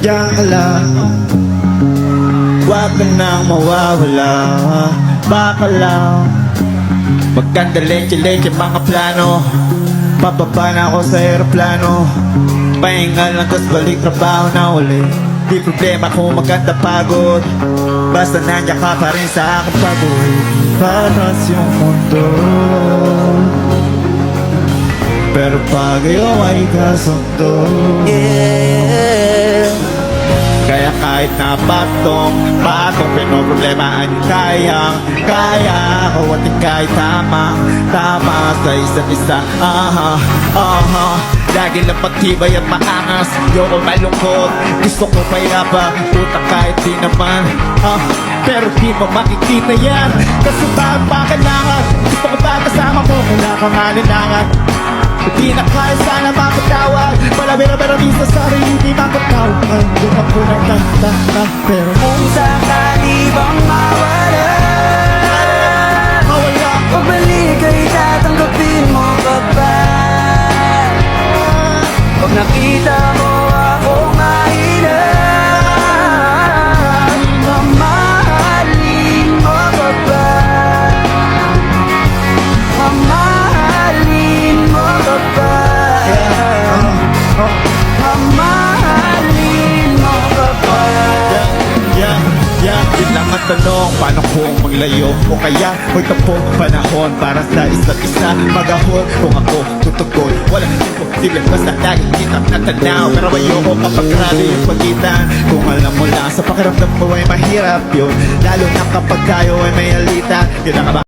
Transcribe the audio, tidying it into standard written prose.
Diyan ka lang, huwag ka nang mawawala. Baka lang magkanda leche-leche mga plano. Pababa na ako sa aeroplano, pahinga lang tas balik trabaho na uli. Di problema kung maganda pagod, basta nandiyan ka pa rin sa aking pagod. Paras yung mundo, pero pag iyong ay kasundo. Kaya kahit na patong pinoproblemahan yung kaya ko at ika'y tama sa isa't isa. Lagi lang pagtibay at maangas, ayoko malungkot, gusto ko payapa, puta kahit di naman. Pero di mo makikita yan, kasi pa kailangan, gusto ko ba kasama mo, kailangan kang alinangan. Di na kaya sana mapatawag, pero di sa sarili di mapatawag. Hindi ako nagtataka, pero Kung sakali bang mawala, pagbalik ay tatanggapin mo pa ba? Pag nakita mo akong mahina, mamahalin mo pa ba? Mamahalin mo pa ba? Mamahalin mo pa ba? Yun lang ang tanong, paano kung maglayo o kaya may tapong panahon para sa isa't isa magahon. Kung ako tutugon, walang imposible, basta laging kitang natanaw. Pero ayoko kapag grabe yung pagitan, kung alam mo lang sa pakiramdam mo ay mahirap yun, lalo na kapag tayo ay may alita. Kailangan ba